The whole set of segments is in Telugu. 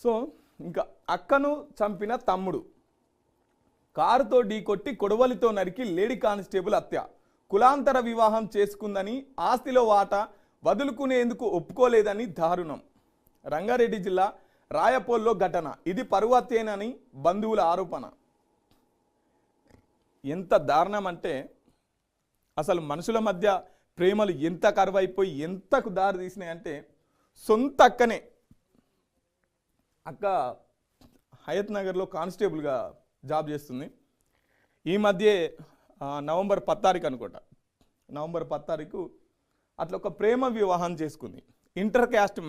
సో ఇంకా అక్కను చంపిన తమ్ముడు, కారుతో ఢీకొట్టి కొడవలితో నరికి లేడీ కానిస్టేబుల్ హత్య, కులాంతర వివాహం చేసుకుందని ఆస్తిలో వాటా వదులుకునేందుకు ఒప్పుకోలేదని దారుణం. రంగారెడ్డి జిల్లా రాయపోల్లో ఘటన. ఇది పరువు హత్యేనని బంధువుల ఆరోపణ. ఎంత దారుణం అంటే అసలు మనుషుల మధ్య ప్రేమలు ఎంత కరువైపోయి ఎంతకు దారి తీసినాయంటే, సొంత అక్కనే, అక్క హయత్ నగర్లో కానిస్టేబుల్గా జాబ్ చేస్తుంది. ఈ మధ్య నవంబర్ 10 తారీఖు అనుకుంటా, నవంబర్ 10 తారీఖు అట్లా ఒక ప్రేమ వివాహం చేసుకుంది. ఇంటర్ క్యాస్ట్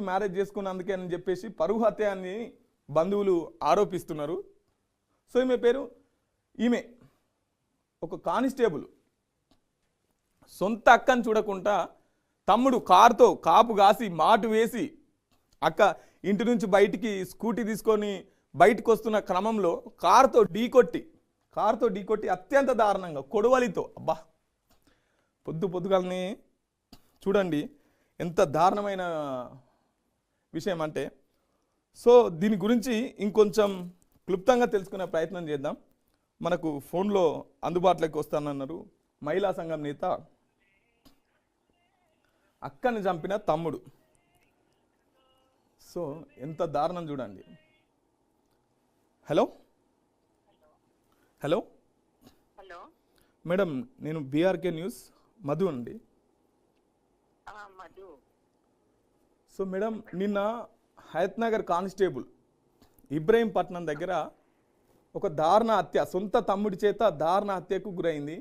మ్యారేజ్ చేసుకున్నందుకే అని చెప్పేసి పరువు హత్య అని బంధువులు ఆరోపిస్తున్నారు. సో ఈమె ఒక కానిస్టేబుల్, సొంత అక్కని చూడకుండా తమ్ముడు కారుతో కాపు కాసి మాటు వేసి అక్క ఇంటి నుంచి బయటికి స్కూటీ తీసుకొని బయటకు వస్తున్న క్రమంలో కారుతో ఢీకొట్టి అత్యంత దారుణంగా కొడవలితో, అబ్బా పొద్దుగాలని చూడండి ఎంత దారుణమైన విషయం అంటే. సో దీని గురించి ఇంకొంచెం క్లుప్తంగా తెలుసుకునే ప్రయత్నం చేద్దాం. మనకు ఫోన్లో అందుబాటులోకి వస్తానన్నారు మహిళా సంఘం నేత, అక్కని చంపిన తమ్ముడు. సో ఎంత దారుణం చూడండి. హలో హలో హలో మేడం, నేను బీఆర్కే న్యూస్ మధు అండి. మధు. సో మేడం, నిన్న హయత్ నగర్ కానిస్టేబుల్ ఇబ్రహీంపట్నం దగ్గర ఒక దారుణ హత్య, సొంత తమ్ముడి చేత దారుణ హత్యకు గురైంది.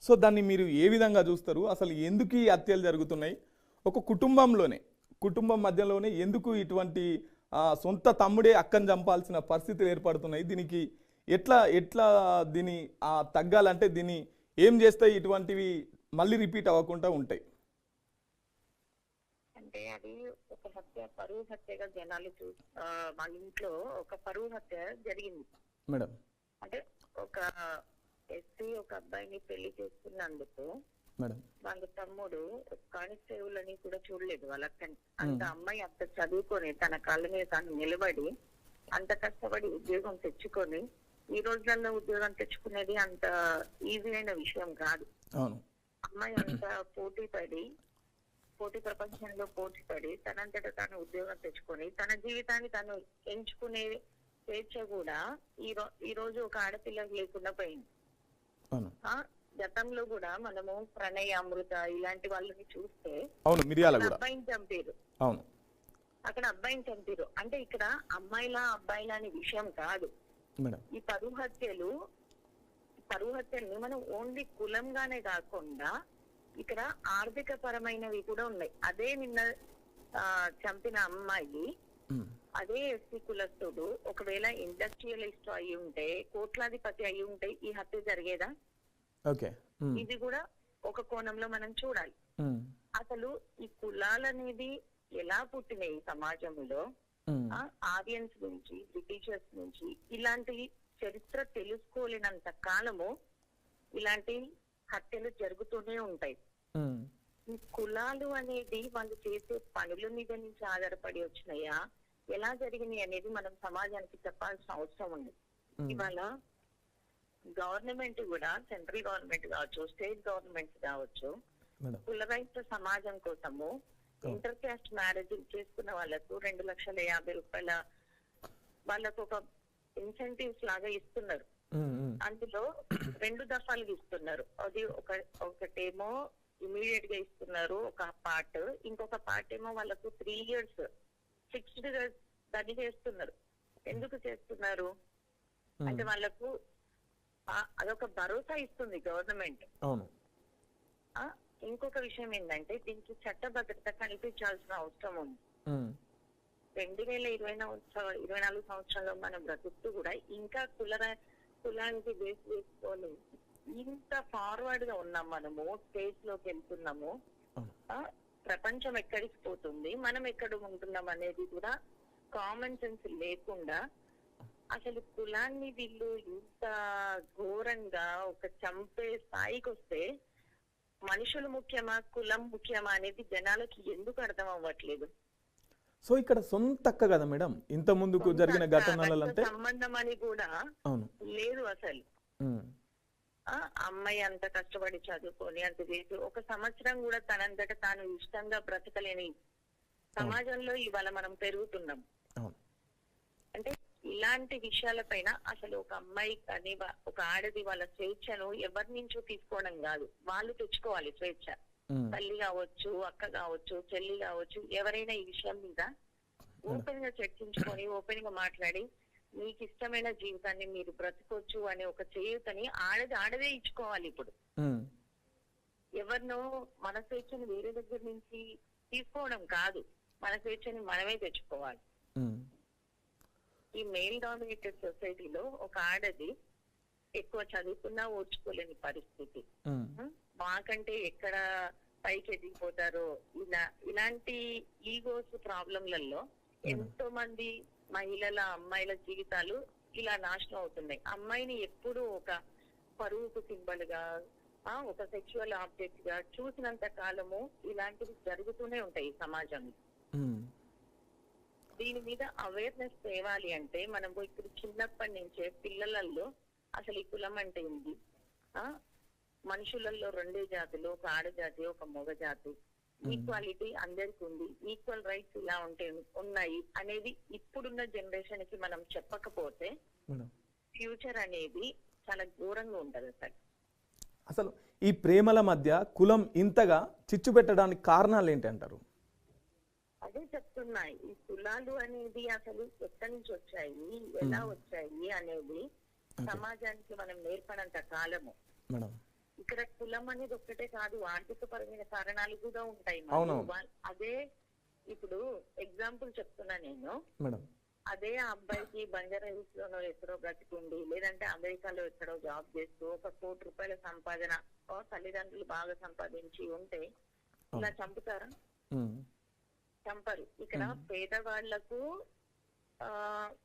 సో దాన్ని మీరు ఏ విధంగా చూస్తారు? అసలు ఎందుకు ఈ హత్యలు జరుగుతున్నాయి? ఒక కుటుంబం మధ్యలోనే ఎందుకు ఇటువంటి సొంత తమ్ముడే అక్కని చంపాల్సిన పరిస్థితులు ఏర్పడుతున్నాయి? దీనికి ఎట్లా దీన్ని తగ్గాలంటే దీన్ని ఏం చేస్తే ఇటువంటివి మళ్ళీ రిపీట్ అవ్వకుండా ఉంటాయి? అంటే అది ఒక హత్య, పరువు హత్యగా జనాలు వాళ్ళ ఇంట్లో ఒక పరువు హత్య జరిగింది మేడం. అంటే ఒక ఎస్సీ ఒక అబ్బాయిని పెళ్లి చేసుకున్నందుకు వాళ్ళ తమ్ముడు కానిస్టేబుల్ అని కూడా చూడలేదు వాళ్ళ అక్కని. అంత అమ్మాయి అంత చదువుకొని తన కాళ్ళ మీద తాను నిలబడి అంత కష్టపడి ఉద్యోగం తెచ్చుకొని, ఈ రోజులలో ఉద్యోగం తెచ్చుకునేది అంత ఈజీ అయిన విషయం కాదు. అమ్మాయి అంత పోటీ ప్రపంచంలో పోటీపడి తనంతట తాను ఉద్యోగం తెచ్చుకొని తన జీవితాన్ని తను ఎంచుకునే స్వేచ్ఛ కూడా ఈ రోజు ఒక ఆడపిల్లకి లేకుండా పోయింది. గతంలో కూడా మనము ప్రణయ్, అమృత ఇలాంటి వాళ్ళని చూస్తే అబ్బాయిని చంపారు, అక్కడ అబ్బాయిని చంపారు. అంటే ఇక్కడ అమ్మాయిలా అబ్బాయిలా అనే విషయం కాదు. ఈ పరువు హత్యల్ని మనం ఓన్లీ కులంగానే కాకుండా ఇక్కడ ఆర్థిక పరమైనవి కూడా ఉన్నాయి. అదే నిన్న చంపిన అమ్మాయి అదే ఎస్సీ కులస్తుడు ఒకవేళ ఇండస్ట్రియలిస్ట్ అయి ఉంటే, కోట్లాధిపతి అయి ఉంటే ఈ హత్య జరిగేదా? ఇది కూడా ఒక కోణంలో మనం చూడాలి. అసలు ఈ కులాలనేది ఎలా పుట్టినాయి సమాజంలో? ఆర్యన్స్ నుంచి, బ్రిటిషర్స్ నుంచి ఇలాంటి చరిత్ర తెలుసుకోలేనంత కాలము ఇలాంటి హత్యలు జరుగుతూనే ఉంటాయి. ఈ కులాలు అనేది వాళ్ళు చేసే పనుల మీద నుంచి ఆధారపడి వచ్చినాయా, ఎలా జరిగినాయి అనేది మనం సమాజానికి చెప్పాల్సిన అవసరం ఉంది. ఇవాళ గవర్నమెంట్ కూడా, సెంట్రల్ గవర్నమెంట్ కావచ్చు, స్టేట్ గవర్నమెంట్ కావచ్చు, కులరహిత సమాజం కోసము ఇంటర్ క్యాస్ట్ మ్యారేజ్ చేసుకున్న వాళ్ళకు 2,50,000 వాళ్ళకు ఒక ఇన్సెంటివ్స్ లాగా ఇస్తున్నారు. అందులో 2 దఫాలుగా ఇస్తున్నారు. అది ఒకటేమో ఇమీడియట్ గా ఇస్తున్నారు ఒక పార్ట్, ఇంకొక పార్ట్ ఏమో వాళ్ళకు 3 years ఫిక్స్డ్ గా దాన్ని చేస్తున్నారు. ఎందుకు చేస్తున్నారు అంటే వాళ్ళకు అదొక భరోసా ఇస్తుంది గవర్నమెంట్. ఇంకొక విషయం ఏంటంటే దీనికి చట్టభద్రత కల్పించాల్సిన అవసరం ఉంది. 2024 సంవత్సరంలో మనం బ్రతుకుతూ కూడా ఇంకా కులానికి బేస్ వేసుకొని ఇంత ఫార్వర్డ్ గా ఉన్నాం. మనము స్పేస్ లోకి వెళ్తున్నాము. ప్రపంచం ఎక్కడికి పోతుంది, మనం ఎక్కడ ఉంటున్నాం అనేది కూడా కామన్ సెన్స్ లేకుండా అసలు కులాన్ని వీళ్ళు ఇంత ఘోరంగా ఒక చంపే స్థాయికి వస్తే మనుషులు ముఖ్యమా కులం ముఖ్యమా అనేది జనాలకి ఎందుకు అర్థం అవ్వట్లేదు? సో ఇక్కడ సొంత అక్క కదా మేడం, ఇంత ముందుకు జరిగిన ఘటనలు అంటే సంబంధం అని కూడా అవును. లేదు అసలు. ఉమ్, అమ్మాయి అంత కష్టపడి చదువుకొని అంత చేసి 1 సంవత్సరం కూడా తనంతట తాను ఇష్టంగా బ్రతకలేని సమాజంలో ఇవాళ మనం పెరుగుతున్నాం. అవును. అంటే ఇలాంటి విషయాలపైన అసలు ఒక అమ్మాయి కానీ ఒక ఆడది వాళ్ళ స్వేచ్ఛను ఎవరి నుంచో తీసుకోవడం కాదు, వాళ్ళు తెచ్చుకోవాలి స్వేచ్ఛ. తల్లి కావచ్చు, అక్క కావచ్చు, చెల్లి కావచ్చు, ఎవరైనా ఈ విషయం మీద ఓపెన్ గా చర్చించుకొని ఓపెన్ గా మాట్లాడి మీకు ఇష్టమైన జీవితాన్ని మీరు బ్రతకొచ్చు అనే ఒక చేయూతని ఆడదే ఇచ్చుకోవాలి. ఇప్పుడు ఎవరినో మన స్వేచ్ఛను వేరే దగ్గర నుంచి తీసుకోవడం కాదు, మన స్వేచ్ఛని మనమే తెచ్చుకోవాలి. ఈ మెయిల్ డామినేటెడ్ సొసైటీలో ఒక ఆడది ఎక్కువ చదువుకున్నా ఓర్చుకోలేని పరిస్థితి. మాకంటే ఎక్కడ పైకి ఎదిగిపోతారో ఇలాంటి ఈగోస్ ప్రాబ్లంలలో ఎంతో మంది మహిళల అమ్మాయిల జీవితాలు ఇలా నాశనం అవుతున్నాయి. అమ్మాయిని ఎప్పుడు ఒక పరువుకు సింబల్ గా ఒక సెక్షువల్ ఆబ్జెక్ట్ గా చూసినంత కాలము ఇలాంటివి జరుగుతూనే ఉంటాయి సమాజంలో. దీని మీద అవేర్నెస్ తేవాలి అంటే మనం ఇప్పుడు చిన్నప్పటి నుంచే పిల్లలలో అసలు ఈ కులం అంటే ఏంటి, మనుషులలో 2 జాతులు, ఒక ఆడజాతి ఒక మగ జాతి, ఈక్వాలిటీ అందరికి ఉంది, ఈక్వల్ రైట్స్ ఇలా ఉన్నాయి అనేది ఇప్పుడున్న జనరేషన్ కి మనం చెప్పకపోతే ఫ్యూచర్ అనేది చాలా ఘోరంగా ఉంటది. అసలు ఈ ప్రేమల మధ్య కులం ఇంతగా చిచ్చు పెట్టడానికి కారణాలు ఏంటంటారు? అదే చెప్తున్నా, ఈ కులాలు అనేది అసలు ఎక్కడి నుంచి వచ్చాయి, ఎలా వచ్చాయి అనేది సమాజానికి మనం నేర్పడంత కాలము. ఇక్కడ కులం అనేది ఒక్కటే కాదు, ఆర్థిక పరమైన కారణాలు కూడా ఉంటాయి. అదే ఇప్పుడు ఎగ్జాంపుల్ చెప్తున్నా నేను, అదే అబ్బాయికి బంజారా హిల్స్ లోనో ఎక్కడో బ్రతికుండి లేదంటే అమెరికాలో ఎక్కడో జాబ్ చేస్తూ 1 కోటి రూపాయల సంపాదన తల్లిదండ్రులు బాగా సంపాదించి ఉంటే ఇలా చంపుతారా? చంపరు. ఇక్కడ పేదవాళ్లకు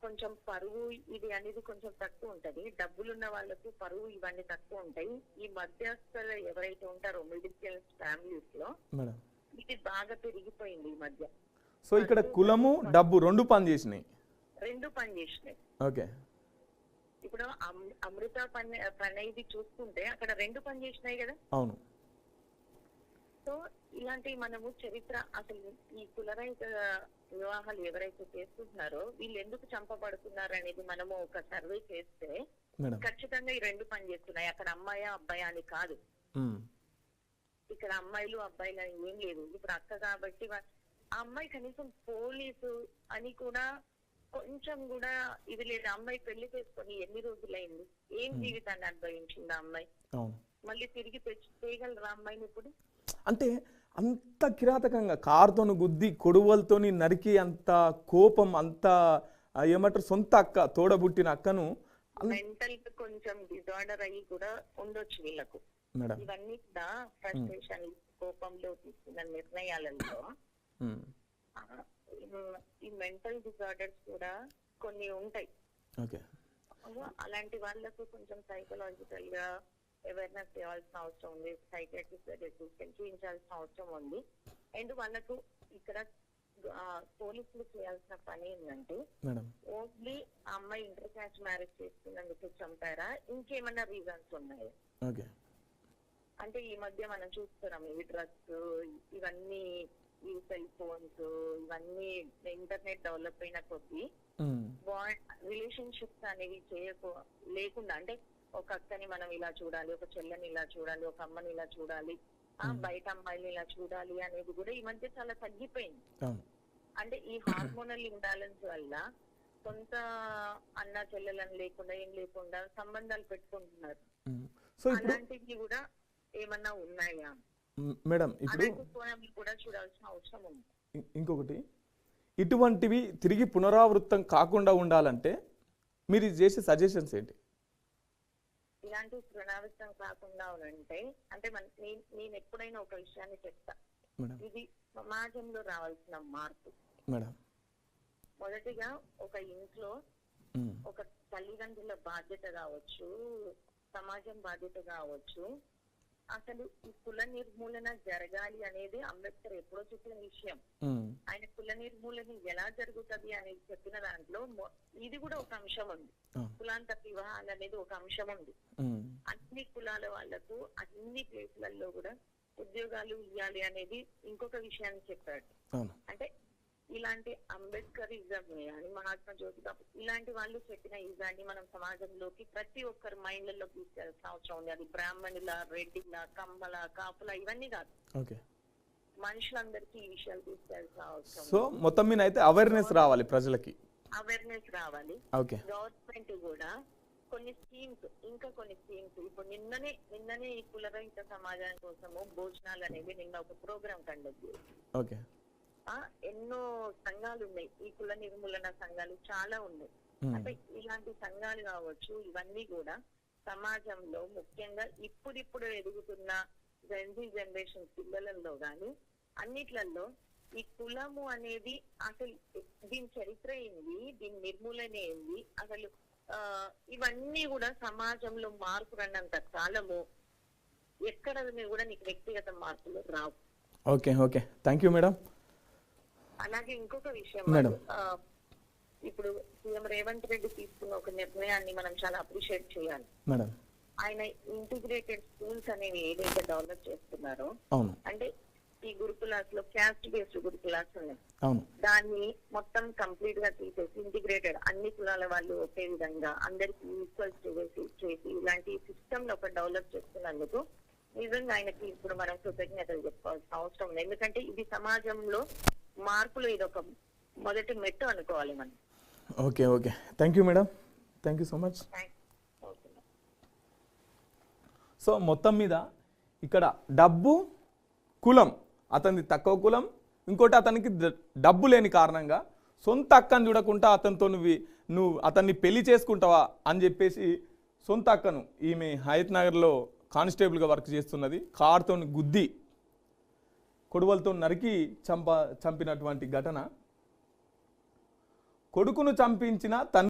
కొంచెం పరువు ఇది అనేది కొంచెం తక్కువ ఉంటది, డబ్బులున్న వాళ్ళకు పరువు ఇవన్నీ తక్కువ ఉంటాయి. ఈ మధ్యస్థులు ఎవరైతే ఉంటారో మిడిల్ క్లాస్ ఫ్యామిలీస్ లో ఇది బాగా పెరిగిపోయింది ఈ మధ్య. సో ఇక్కడ కులము డబ్బు రెండు పని చేసినాయి. ఓకే. ఇప్పుడు అమృత ప్రణయ్ది చూసుకుంటే అక్కడ 2 పని చేసినాయి కదా. అవును. సో ఇలాంటి మనము చరిత్ర అసలు ఈ కులరహిత వివాహాలు ఎవరైతే చేస్తున్నారో వీళ్ళు ఎందుకు చంపబడుతున్నారు అనేది మనము ఒక సర్వే చేస్తే ఖచ్చితంగా ఈ 2 పని చేస్తున్నాయి. అక్కడ అమ్మాయా అబ్బాయా అని కాదు, ఇక్కడ అమ్మాయిలు అబ్బాయిలు అని ఏం లేదు. ఇప్పుడు అక్క కాబట్టి ఆ అమ్మాయి కనీసం పోలీసు అని కూడా కొంచెం కూడా ఇది లేదు. అమ్మాయి పెళ్లి చేసుకొని ఎన్ని రోజులైంది, ఏం జీవితాన్ని అనుభవించింది ఆ అమ్మాయి, మళ్ళీ తిరిగి చేయగలరా అమ్మాయిని ఇప్పుడు? అంటే అంత కిరాతకంగా కారుతోని గుద్ది కొడువలతోని నరికి అంత కోపం, అంత ఏమంటారు సొంత అక్క తోడబుట్టిన అక్కను మెంటల్ కొంచెం డిజార్డర్ అయ్యి కూడా ఉండొచ్చు వీళ్ళకు. ఇవన్నీ కూడా ఫ్రస్ట్రేషన్ కోపంలో తీసుకున్న నిర్ణయాలలో ఈ మెంటల్ డిజార్డర్స్ కూడా కొన్ని ఉంటాయి. అలాంటి వాళ్ళకు కొంచెం సైకలాజికల్ గా అవేర్నెస్ చేయాల్సిన అవసరం ఉంది, సైకాట్రిస్ట్ దగ్గర తీసుకెళ్ళి చూపించాల్సిన అవసరం ఉంది. అండ్ వాళ్ళకు ఇక్కడ పోలీసులు చేయాల్సిన పని ఏంటంటే ఓన్లీ అమ్మాయి ఇంటర్ కాస్ట్ మ్యారేజ్ చేసుకున్నందుకు చంపారా, ఇంకేమన్నా రీజన్స్ ఉన్నాయా? అంటే ఈ మధ్య మనం చూస్తున్నాం ఈ డ్రగ్స్ ఇవన్నీ, ఈ సెల్ ఫోన్స్ ఇవన్నీ ఇంటర్నెట్ డెవలప్ అయిన కొద్దీ రిలేషన్షిప్స్ అనేవి లేకుండా, అంటే ఒక అక్కని మనం ఇలా చూడాలి, ఒక చెల్లెని ఇలా చూడాలి, ఒక అమ్మని ఇలా చూడాలి, బయట అమ్మాయిని ఇలా చూడాలి అనేది కూడా ఈ మధ్య చాలా తగ్గిపోయింది. అంటే ఈ హార్మోనల్ ఇంబ్యాలెన్స్ వల్ల సొంత అన్న చెల్లెలని లేకుండా ఏం లేకుండా సంబంధాలు పెట్టుకుంటున్నారు. అలాంటివి కూడా ఏమన్నా ఉన్నాయా మేడం? ఇప్పుడు కూడా చూడాల్సిన అవసరం ఉంది. ఇంకొకటి, ఇటువంటివి తిరిగి పునరావృతం కాకుండా ఉండాలంటే మీరు చేసే సజెషన్స్ ఏంటి? ఇలాంటి పునరావృతం కాకుండా అంటే నేను ఎప్పుడైనా ఒక విషయాన్ని చెప్తా, ఇది సమాజంలో రావాల్సిన మార్పు. మొదటిగా ఒక ఇంట్లో ఒక తల్లిదండ్రుల బాధ్యత కావచ్చు, సమాజం బాధ్యత కావచ్చు, అసలు ఈ కుల నిర్మూలన జరగాలి అనేది అంబేద్కర్ ఎప్పుడో చెప్పిన విషయం. ఆయన కుల నిర్మూలన ఎలా జరుగుతుంది అనేది చెప్పిన దాంట్లో ఇది కూడా ఒక అంశం ఉంది. కులాంతర వివాహాలు అనేది ఒక అంశం ఉంది. అన్ని కులాల వాళ్లకు అన్ని ప్లేసులలో కూడా ఉద్యోగాలు ఇవ్వాలి అనేది ఇంకొక విషయాన్ని చెప్పాడు. అంటే ఇలాంటి అంబేద్కరిజం అని మహాత్మా జ్యోతిబాబు ఇలాంటి వాళ్ళు చెప్పిన ఇజాన్ని మనం సమాజంలోకి ప్రతి ఒక్కరి మైండ్లలో తీసుకెళ్లాల్సిన అవసరం ఉంది. అది బ్రాహ్మణుల, రెడ్డిల, కమ్మల, కాపుల ఇవన్నీ కాదు, మనుషులందరికీ ఈ విషయాలు తీసుకెళ్లాల్సిన అవసరం. సో మొత్తం మీద అయితే అవేర్నెస్ రావాలి, ప్రజలకి అవేర్నెస్ రావాలి. గవర్నమెంట్ కూడా కొన్ని స్కీమ్స్, ఇంకా కొన్ని స్కీమ్స్ ఇప్పుడు నిన్ననే ఈ కులరహిత సమాజం కోసము భోజనాలు అనేవి నిన్న ఒక ప్రోగ్రామ్ కండక్ట్ చేసి ఎన్నో సంఘాలు ఉన్నాయి. ఈ కుల నిర్మూలన సంఘాలు చాలా ఉన్నాయి. అంటే ఇలాంటి సంఘాలు కావచ్చు, ఇవన్నీ కూడా సమాజంలో ముఖ్యంగా ఇప్పుడిప్పుడు ఎదుగుతున్న జెన్జీ జనరేషన్ పిల్లలలో గాని అన్నిట్లలో ఈ కులము అనేది అసలు దీని చరిత్ర ఏంది, దీని నిర్మూలన ఏంది, అసలు ఇవన్నీ కూడా సమాజంలో మార్పు రన్నంత కాలము ఎక్కడ కూడా నీకు వ్యక్తిగత మార్పులు రావు. Okay okay, thank you madam. అలాగే ఇంకొక విషయం, ఇప్పుడు సీఎం రేవంత్ రెడ్డి తీసుకున్న ఒక నిర్ణయాన్ని మనం చాలా అప్రిషియేట్ చేయాలి మేడం. ఆయన ఇంటిగ్రేటెడ్ స్కూల్స్ అనేవి ఏదైతే డెవలప్ చేస్తున్నారో, అంటే ఈ గురుకులాస్ లో క్యాస్ట్ బేస్డ్ గురుకులాస్ ఉన్నాయి, దాన్ని మొత్తం కంప్లీట్ గా తీసేసి ఇంటిగ్రేటెడ్ అన్ని కులాల వాళ్ళు ఒకే విధంగా అందరికి ఈక్వల్ చేసి ఇలాంటి సిస్టమ్ లో ఒక డెవలప్ చేస్తున్నందుకు నిజంగా ఆయనకి ఇప్పుడు మనం కృతజ్ఞతలు చెప్పుకోవాల్సిన అవసరం ఉంది. ఎందుకంటే ఇది సమాజంలో మార్పులు ఇది ఒక మొదటి మెట్టు అనుకోవాలి మనం. Okay okay, thank you madam, thank you so much. So మొత్తం మీద ఇక్కడ డబ్బు, కులం, అతనిది తక్కువ కులం, ఇంకోటి అతనికి డబ్బు లేని కారణంగా సొంత అక్కను చూడకుండా అతనితో నువ్వు అతన్ని పెళ్లి చేసుకుంటావా అని చెప్పేసి సొంత అక్కను, ఈమె హయత్ నగర్లో కానిస్టేబుల్గా వర్క్ చేస్తున్నది, కారుతో గుద్ది కొడువలతో నరికి చంపినటువంటి ఘటన. కొడుకును చంపించిన